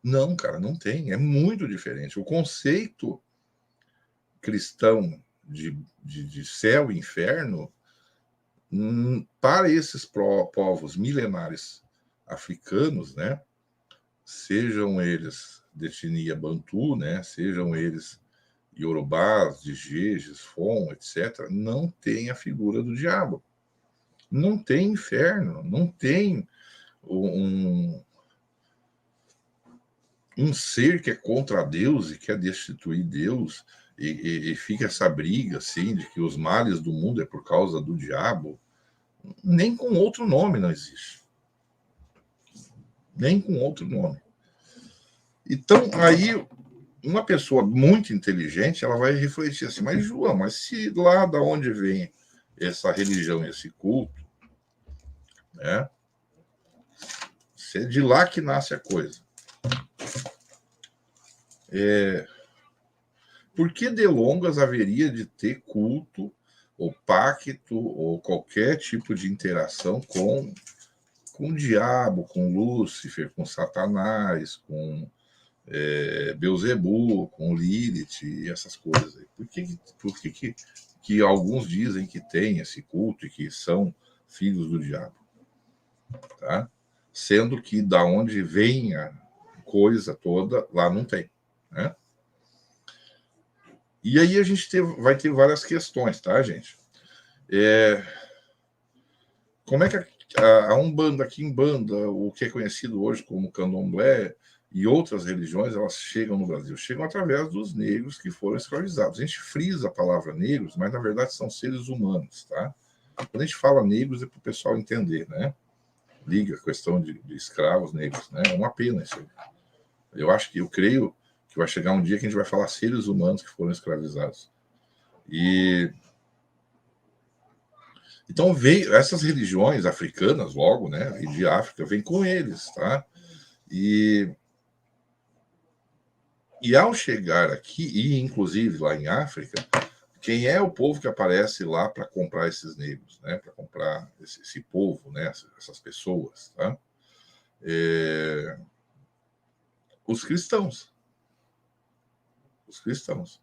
Não, cara, não tem. É muito diferente. O conceito cristão de céu e inferno, para esses povos milenares africanos, né, sejam eles de etnia Bantu, né, sejam eles Yorubás, Dijejes, Fon, etc., não tem a figura do diabo. Não tem inferno, não tem um, um ser que é contra Deus e quer destituir Deus, e fica essa briga assim de que os males do mundo é por causa do diabo. Nem com outro nome não existe. Nem com outro nome. Então, aí, uma pessoa muito inteligente, ela vai refletir assim, mas João, mas se lá da onde vem essa religião, esse culto, né, se é de lá que nasce a coisa, por que delongas haveria de ter culto ou pacto ou qualquer tipo de interação com o diabo, com Lúcifer, com Satanás, com Beuzebu, com Lilith e essas coisas aí? Por que alguns dizem que tem esse culto e que são filhos do diabo? Tá? Sendo que da onde vem a coisa toda, lá não tem. Né? E aí a gente vai ter várias questões, tá, gente? Como é que a Umbanda, a Quimbanda, o que é conhecido hoje como Candomblé e outras religiões, elas chegam no Brasil? Chegam através dos negros que foram escravizados. A gente frisa a palavra negros, mas na verdade são seres humanos, tá? Quando a gente fala negros é para o pessoal entender, né? Liga a questão de escravos negros, né? É uma pena isso aí. Eu creio que vai chegar um dia que a gente vai falar seres humanos que foram escravizados. Então veio essas religiões africanas logo, né, e de África, vem com eles, tá? E ao chegar aqui, e inclusive lá em África, quem é o povo que aparece lá para comprar esses negros, né? Para comprar esse povo, né? Essas pessoas, tá? Os cristãos. Os cristãos.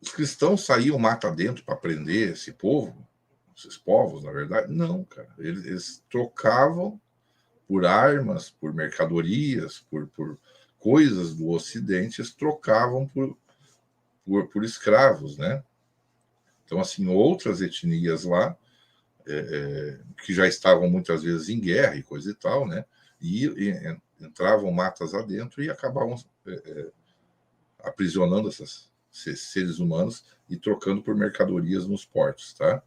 Os cristãos saíam mata dentro para prender esse povo, esses povos, na verdade? Não, cara. Eles trocavam por armas, por mercadorias, por coisas do Ocidente, eles trocavam por escravos, né? Então, assim, outras etnias lá, que já estavam muitas vezes em guerra e coisa e tal, né? E entravam matas adentro e acabavam aprisionando esses seres humanos e trocando por mercadorias nos portos, tá?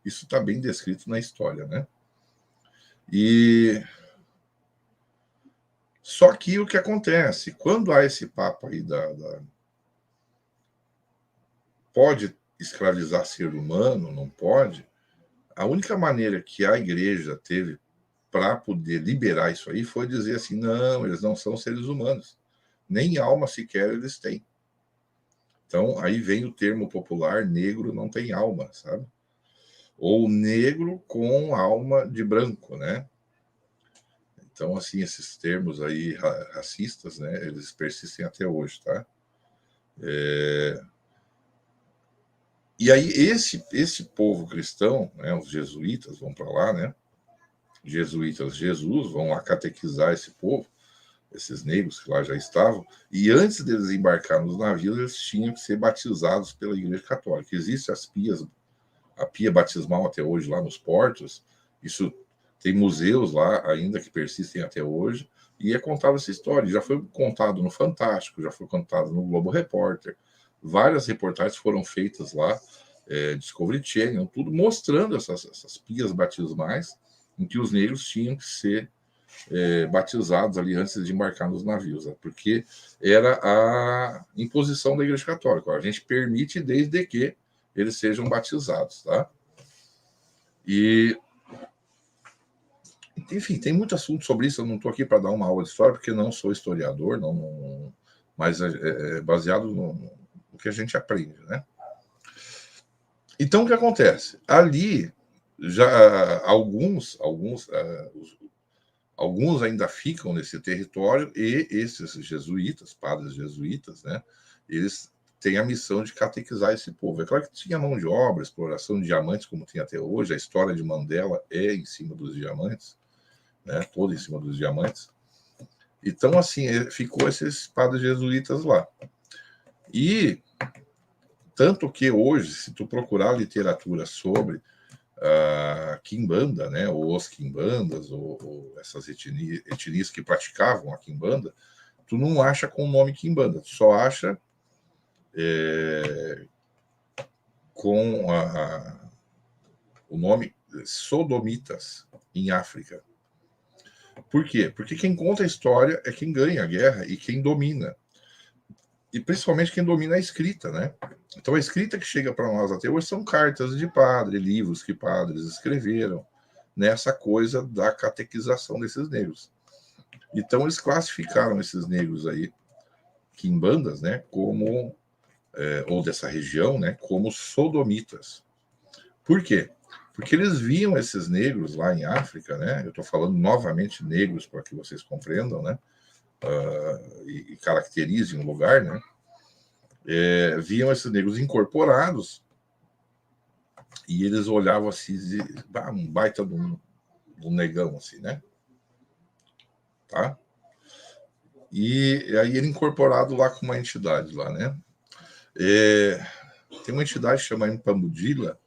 Isso está bem descrito na história, né? E só que o que acontece? Quando há esse papo aí pode escravizar ser humano, não pode, a única maneira que a igreja teve para poder liberar isso aí foi dizer assim: não, eles não são seres humanos, nem alma sequer eles têm. Então, aí vem o termo popular: negro não tem alma, sabe? Ou negro com alma de branco, né? Então, assim, esses termos aí racistas, né, eles persistem até hoje, tá? E aí esse povo cristão, né, os jesuítas vão para lá, né? Jesuítas, Jesus, vão lá catequizar esse povo, esses negros que lá já estavam, e antes deles embarcar nos navios, eles tinham que ser batizados pela Igreja Católica. Existem a pia batismal até hoje lá nos portos, isso tem museus lá ainda que persistem até hoje, e é contada essa história. Já foi contado no Fantástico, já foi contado no Globo Repórter, várias reportagens foram feitas lá, Discovery Channel, tudo mostrando essas pias batismais em que os negros tinham que ser batizados ali antes de embarcar nos navios, né? Porque era a imposição da Igreja Católica. A gente permite desde que eles sejam batizados, tá? E, enfim, tem muito assunto sobre isso. Eu não estou aqui para dar uma aula de história, porque não sou historiador, mas é baseado no que a gente aprende, né? Então, o que acontece? Ali, já alguns alguns ainda ficam nesse território, e esses jesuítas, padres jesuítas, né, eles têm a missão de catequizar esse povo. É claro que tinha mão de obra, exploração de diamantes, como tem até hoje, a história de Mandela é em cima dos diamantes, né, toda em cima dos diamantes. Então, assim, ficou esses padres jesuítas lá. E tanto que hoje, se tu procurar literatura sobre a Quimbanda, né, ou os Quimbandas, ou essas etnias que praticavam a Quimbanda, tu não acha com o nome Quimbanda, tu só acha com o nome Sodomitas, em África. Por quê? Porque quem conta a história é quem ganha a guerra e quem domina. E principalmente quem domina a escrita, né? Então a escrita que chega para nós até hoje são cartas de padre, livros que padres escreveram nessa coisa da catequização desses negros. Então eles classificaram esses negros aí, quimbandas, né, como ou dessa região, né, como sodomitas. Por quê? Porque eles viam esses negros lá em África, né? Eu estou falando novamente negros para que vocês compreendam, né? E caracterizem o lugar, né? Viam esses negros incorporados e eles olhavam assim, um baita de um negão, assim, né? Tá? E aí ele incorporado lá com uma entidade lá, né? Tem uma entidade chamada Mpambudila,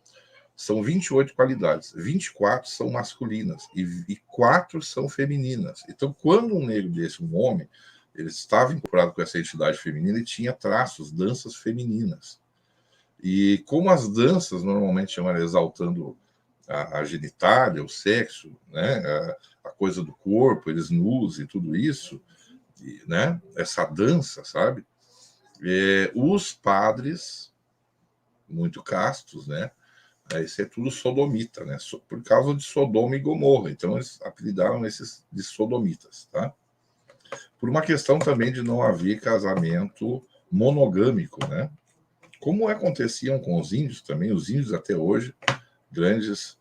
são 28 qualidades, 24 são masculinas e 4 são femininas. Então, quando um negro desse, um homem, ele estava incorporado com essa entidade feminina e tinha traços, danças femininas. E como as danças normalmente chamam exaltando a genitália, o sexo, né, a coisa do corpo, eles nus e tudo isso, e, né, essa dança, sabe? Os padres, muito castos, né, isso é tudo sodomita, né, por causa de Sodoma e Gomorra. Então eles apelidaram esses de sodomitas, tá? Por uma questão também de não haver casamento monogâmico, né? Como aconteciam com os índios também, os índios até hoje, grandes,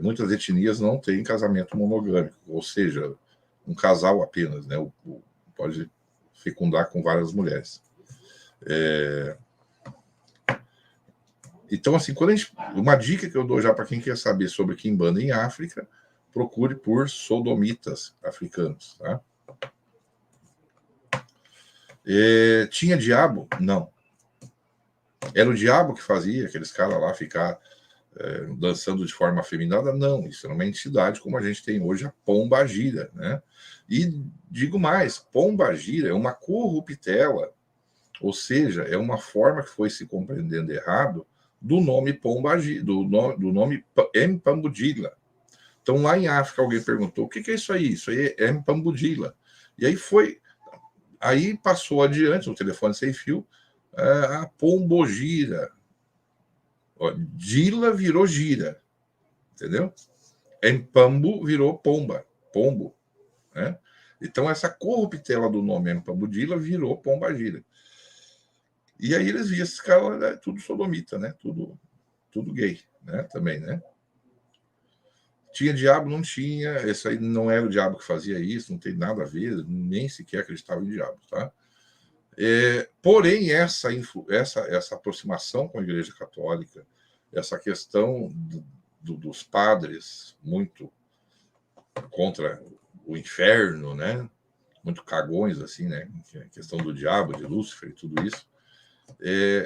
muitas etnias não têm casamento monogâmico, ou seja, um casal apenas, né? Pode fecundar com várias mulheres. Então, assim, uma dica que eu dou já para quem quer saber sobre Quimbanda em África, procure por sodomitas africanos, tá? Tinha diabo? Não. Era o diabo que fazia aqueles caras lá ficar dançando de forma afeminada? Não, isso era uma entidade como a gente tem hoje a pombagira, né? E digo mais, pombagira é uma corruptela, ou seja, é uma forma que foi se compreendendo errado do nome pombagira, do nome Mpambudila. Então lá em África alguém perguntou: o que é isso aí? Isso aí é Mpambudila. E aí passou adiante o telefone sem fio, a pombogira. Dila virou gira, entendeu? Mpambu virou pombo, né? Então essa corruptela do nome Mpambudila virou pombagira. E aí eles viam esses caras, né, tudo sodomita, né? Tudo gay, né? Também, né? Tinha diabo? Não tinha. Esse aí não era o diabo que fazia isso, não tem nada a ver, nem sequer acreditava em diabo, tá? Porém, essa aproximação com a Igreja Católica, essa questão dos padres muito contra o inferno, né? Muito cagões, assim, né? A questão do diabo, de Lúcifer e tudo isso.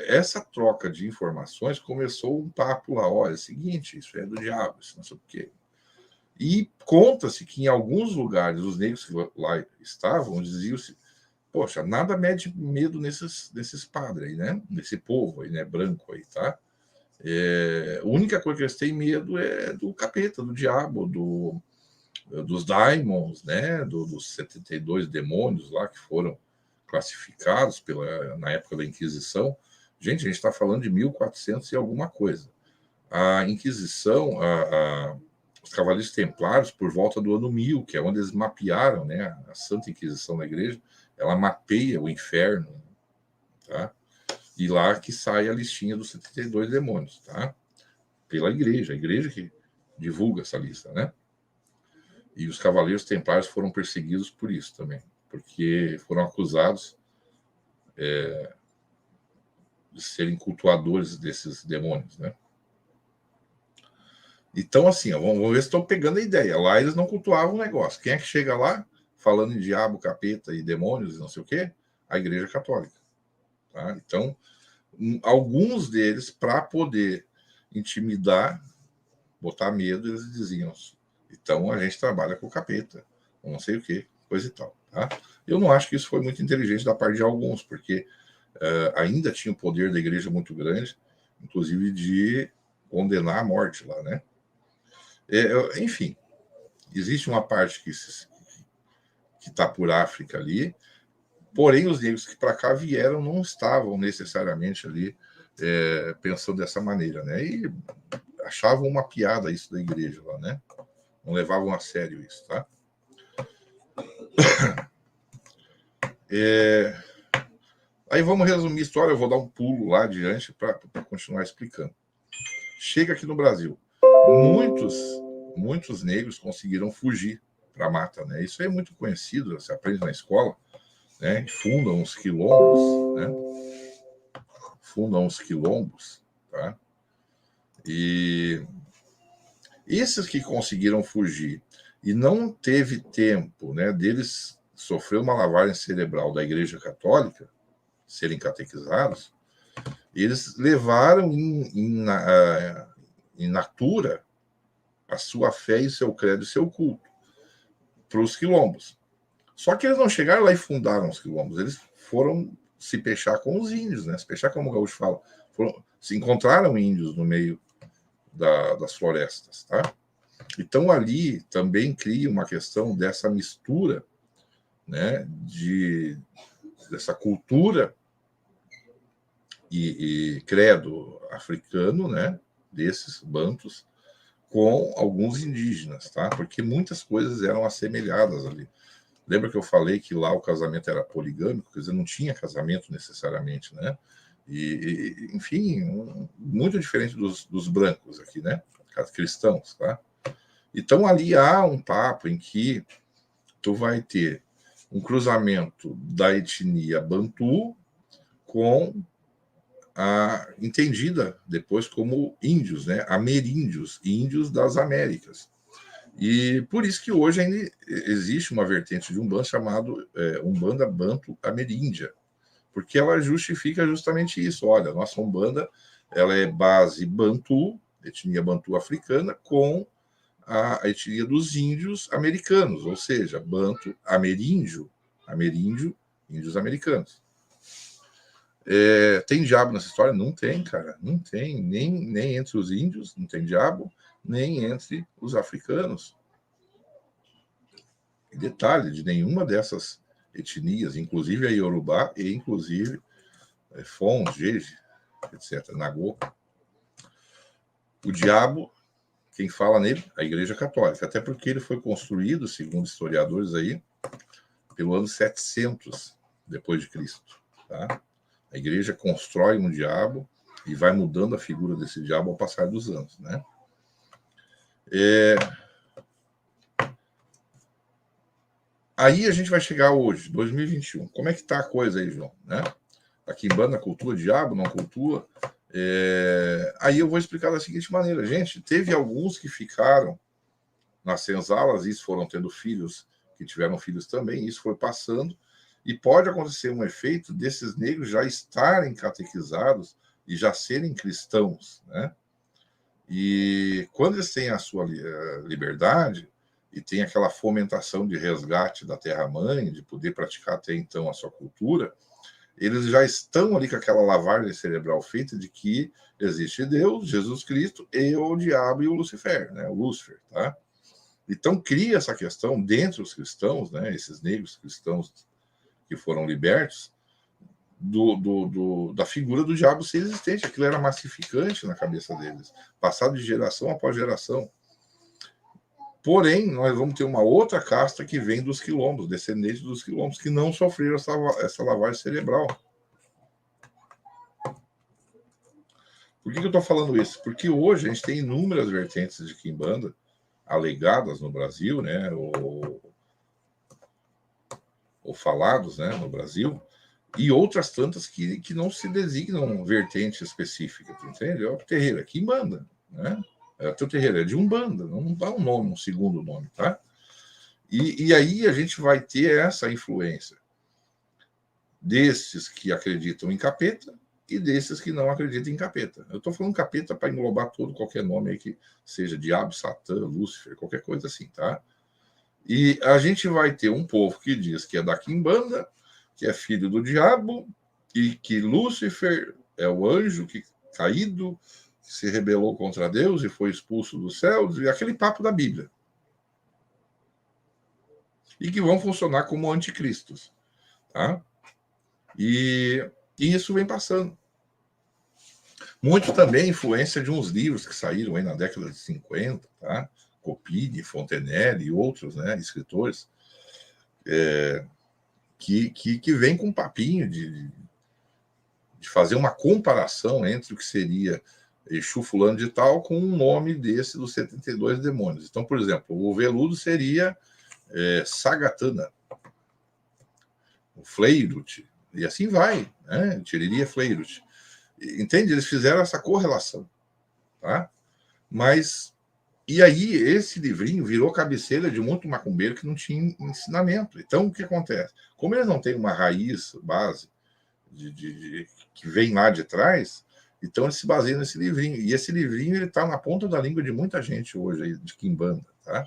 Essa troca de informações começou um papo lá, olha, é o seguinte, isso é do diabo, isso não sei o quê. E conta-se que em alguns lugares os negros que lá estavam diziam-se: poxa, nada mede medo nesses padres aí, né? Nesse povo aí, né? Branco aí, tá? A única coisa que eles têm medo é do capeta, do diabo, dos daimons, né? Dos 72 demônios lá que foram classificados na época da Inquisição. Gente, a gente está falando de 1400 e alguma coisa. A Inquisição, os Cavaleiros Templários, por volta do ano 1000, que é onde eles mapearam, né, a Santa Inquisição da Igreja, ela mapeia o inferno, tá? E lá que sai a listinha dos 72 demônios, tá? Pela Igreja, a Igreja que divulga essa lista, né? E os cavaleiros templários foram perseguidos por isso também, porque foram acusados de serem cultuadores desses demônios, né? Então, assim, ó, vamos ver se estão pegando a ideia. Lá eles não cultuavam o negócio. Quem é que chega lá falando em diabo, capeta e demônios e não sei o quê? A Igreja Católica. Tá? Então, alguns deles, para poder intimidar, botar medo, eles diziam: então a gente trabalha com o capeta, não sei o quê, coisa e tal. Tá? Eu não acho que isso foi muito inteligente da parte de alguns, porque ainda tinha o poder da igreja muito grande, inclusive de condenar a morte lá, né? Enfim, existe uma parte que está por África ali, porém os negros que para cá vieram não estavam necessariamente ali pensando dessa maneira, né? E achavam uma piada isso da igreja lá, né? Não levavam a sério isso, tá? Aí vamos resumir a história, eu vou dar um pulo lá adiante para continuar explicando. Chega aqui no Brasil, muitos negros conseguiram fugir para a mata, né? Isso é muito conhecido, você aprende na escola, né? Fundam os quilombos, né? Fundam os quilombos, tá? E esses que conseguiram fugir e não teve tempo, né, deles sofrer uma lavagem cerebral da Igreja Católica, serem catequizados, eles levaram em natura a sua fé e seu credo e seu culto para os quilombos. Só que eles não chegaram lá e fundaram os quilombos, eles foram se pechar com os índios, né? Se pechar, como o gaúcho fala, se encontraram índios no meio das florestas, tá? Então ali também cria uma questão dessa mistura, né, dessa cultura e credo africano, né, desses bantus, com alguns indígenas, tá? Porque muitas coisas eram assemelhadas ali. Lembra que eu falei que lá o casamento era poligâmico, quer dizer, não tinha casamento necessariamente, né? Enfim, muito diferente dos brancos aqui, né? Cristãos, tá? Então ali há um papo em que tu vai ter um cruzamento da etnia Bantu com a entendida depois como índios, né? Ameríndios, índios das Américas. E por isso que hoje ainda existe uma vertente de Umbanda chamado Umbanda Banto Ameríndia, porque ela justifica justamente isso. Olha, a nossa Umbanda ela é base Bantu, etnia Bantu africana, com a etnia dos índios americanos, ou seja, Banto ameríndio, índios americanos. Tem diabo nessa história? Não tem, cara. Não tem. Nem entre os índios, não tem diabo, nem entre os africanos. E detalhe, de nenhuma dessas etnias, inclusive a Yorubá e inclusive Fon, Jeje, etc., Nagô, o diabo, quem fala nele? A Igreja Católica. Até porque ele foi construído, segundo historiadores aí, pelo ano 700 depois de Cristo, tá? A igreja constrói um diabo e vai mudando a figura desse diabo ao passar dos anos, né? Aí a gente vai chegar hoje, 2021. Como é que tá a coisa aí, João? Né? Aqui em Banda cultua diabo, não cultua? Aí eu vou explicar da seguinte maneira. Gente, teve alguns que ficaram nas senzalas, isso foram tendo filhos, que tiveram filhos também, isso foi passando, e pode acontecer um efeito desses negros já estarem catequizados e já serem cristãos, né? E quando eles têm a sua liberdade e tem aquela fomentação de resgate da terra-mãe, de poder praticar até então a sua cultura, eles já estão ali com aquela lavagem cerebral feita de que existe Deus, Jesus Cristo e o diabo e o Lucifer, né? O Lúcifer, tá? Então cria essa questão dentre os cristãos, né? Esses negros cristãos que foram libertos, da figura do diabo ser existente. Aquilo era massificante na cabeça deles, passado de geração após geração. Porém, nós vamos ter uma outra casta que vem dos quilombos, descendentes dos quilombos, que não sofreram essa lavagem cerebral. Por que eu estou falando isso? Porque hoje a gente tem inúmeras vertentes de quimbanda alegadas no Brasil, né, ou falados, né, no Brasil, e outras tantas que não se designam vertente específica, tu entende? É o terreiro, é Quimbanda, né? É o teu terreiro, é de Umbanda, não dá um nome, um segundo nome, tá? E aí a gente vai ter essa influência desses que acreditam em capeta e desses que não acreditam em capeta. Eu estou falando capeta para englobar todo, qualquer nome aí que seja diabo, Satã, Lúcifer, qualquer coisa assim, tá? E a gente vai ter um povo que diz que é da Quimbanda, que é filho do diabo, e que Lúcifer é o anjo que caído, que se rebelou contra Deus e foi expulso dos céus, e aquele papo da Bíblia. E que vão funcionar como anticristos, tá? E isso vem passando. Muito também influência de uns livros que saíram aí na década de 50, tá? Copini, Fontenelle e outros, né, escritores, que vem com um papinho de fazer uma comparação entre o que seria Exu fulano de tal com um nome desse dos 72 demônios. Então, por exemplo, o veludo seria Sagatana, o Fleirut, e assim vai, né? Tiririya Fleirut. Entende? Eles fizeram essa correlação, tá? Mas, e aí, esse livrinho virou cabeceira de muito macumbeiro que não tinha ensinamento. Então, o que acontece? Como eles não têm uma raiz, base, que vem lá de trás, então eles se baseiam nesse livrinho. E esse livrinho está na ponta da língua de muita gente hoje, aí, de Quimbanda, tá?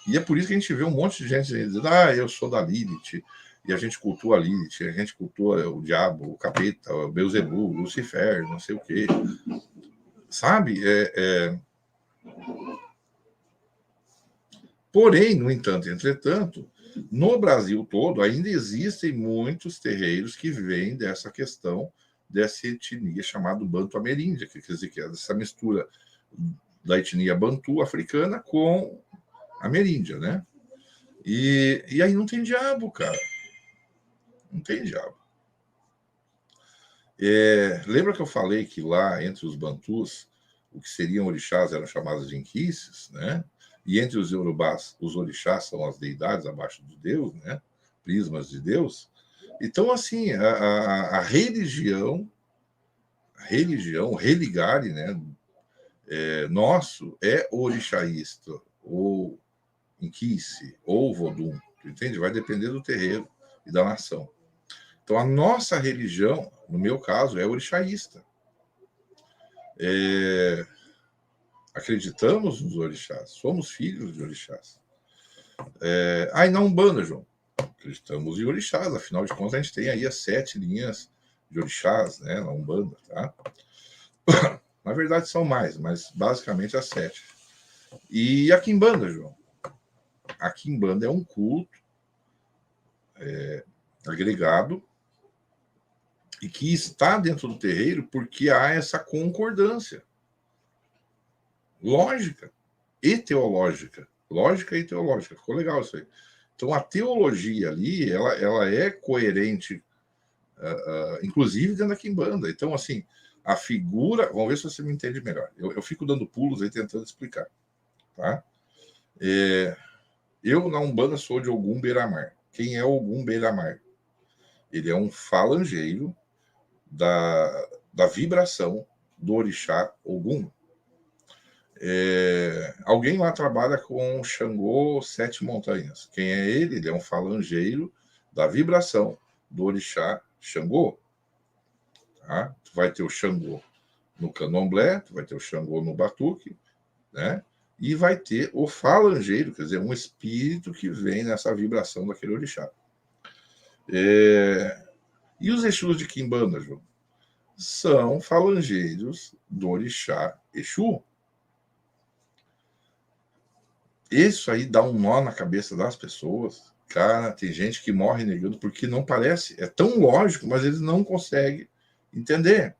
E é por isso que a gente vê um monte de gente dizendo, eu sou da Lilith, e a gente cultua a Lilith, a gente cultua o diabo, o capeta, o Beelzebub, o Lucifer, não sei o quê. Sabe? Porém, no entanto, entretanto, no Brasil todo ainda existem muitos terreiros que vêm dessa questão dessa etnia chamada Banto-ameríndia, que quer dizer que é essa mistura da etnia Bantu africana com a ameríndia, né? E aí não tem diabo, cara. Não tem diabo. Lembra que eu falei que lá entre os Bantus, o que seriam orixás eram chamados de inquices, né? E entre os Yorubás, os orixás são as deidades abaixo de Deus, né? Prismas de Deus. Então, assim, a religião, o religare, né? Nosso é orixaísta, ou inquice, ou vodum, entende? Vai depender do terreiro e da nação. Então, a nossa religião, no meu caso, é orixaísta. Acreditamos nos orixás, somos filhos de orixás. E na Umbanda, João, acreditamos em orixás, afinal de contas a gente tem aí as 7 linhas de orixás, né, na Umbanda, tá? Na verdade são mais, mas basicamente as 7. E a Quimbanda, João. A Quimbanda é um culto agregado e que está dentro do terreiro porque há essa concordância lógica e teológica. Lógica e teológica. Ficou legal isso aí. Então, a teologia ali, ela é coerente, inclusive dentro da Quimbanda. Então, assim, a figura... Vamos ver se você me entende melhor. Eu fico dando pulos aí, tentando explicar. Tá? Eu, na Umbanda, sou de Ogum Beira-Mar. Quem é Ogum Beira-Mar? Ele é um falangeiro da vibração do orixá Ogum. Alguém lá trabalha com Xangô 7 Montanhas. Quem é ele? Ele é um falangeiro da vibração do orixá Xangô. Tá? Tu vai ter o Xangô no candomblé, tu vai ter o Xangô no batuque, né? E vai ter o falangeiro, quer dizer, um espírito que vem nessa vibração daquele orixá. E os Exus de Quimbanda, João? São falangeiros do orixá Exu. Isso aí dá um nó na cabeça das pessoas. Cara, tem gente que morre negando porque não parece. É tão lógico, mas eles não conseguem entender.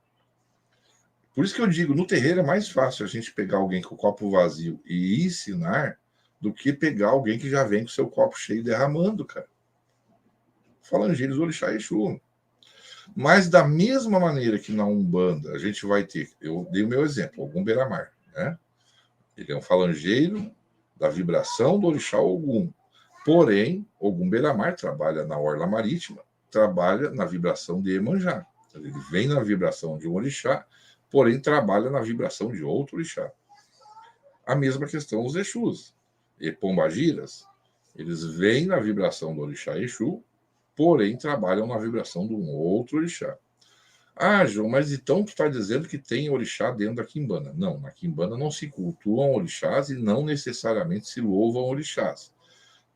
Por isso que eu digo, no terreiro é mais fácil a gente pegar alguém com o copo vazio e ensinar do que pegar alguém que já vem com o seu copo cheio derramando, cara. Falangeiros, orixá e Exu. Mas da mesma maneira que na Umbanda a gente vai ter, eu dei o meu exemplo, Ogum Beira-Mar, né? Ele é um falangeiro da vibração do orixá Ogum. Porém, Ogum Beira-Mar trabalha na orla marítima, trabalha na vibração de Iemanjá. Ele vem na vibração de um orixá, porém trabalha na vibração de outro orixá. A mesma questão os Exus e Pombagiras. Eles vêm na vibração do orixá Exu, porém trabalham na vibração de um outro orixá. Ah, João, mas então tu está dizendo que tem orixá dentro da quimbanda. Não, na quimbanda não se cultuam orixás e não necessariamente se louvam orixás.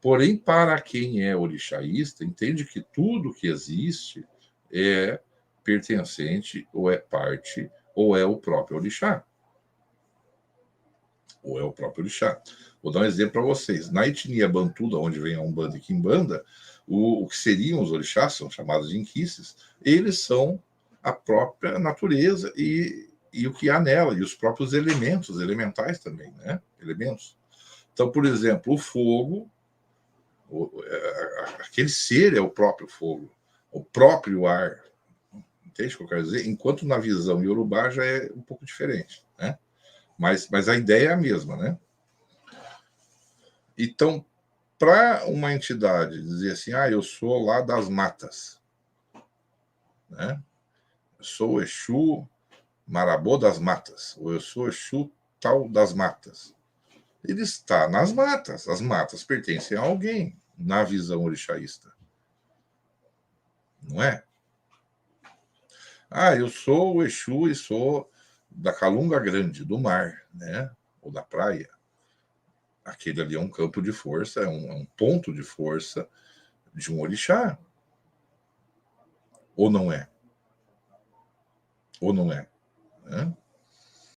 Porém, para quem é orixaísta, entende que tudo que existe é pertencente, ou é parte, ou é o próprio orixá. Ou é o próprio orixá. Vou dar um exemplo para vocês. Na etnia Bantu, da onde vem a Umbanda e Quimbanda, o que seriam os orixás, são chamados de inquices, eles são a própria natureza e o que há nela, e os próprios elementos, elementais também, né? Elementos. Então, por exemplo, o fogo, aquele ser é o próprio fogo, o próprio ar. Entende o que eu quero dizer? Enquanto na visão iorubá já é um pouco diferente, né? Mas a ideia é a mesma, né? Então, para uma entidade dizer assim, eu sou lá das matas, né? Eu sou Exu Marabô das matas, ou eu sou Exu tal das matas. Ele está nas matas. As matas pertencem a alguém, na visão orixaísta. Não é? Eu sou o Exu e sou da Calunga Grande, do mar, né? Ou da praia. Aquele ali é um campo de força, é um ponto de força de um orixá. Ou não é? Ou não é? Né?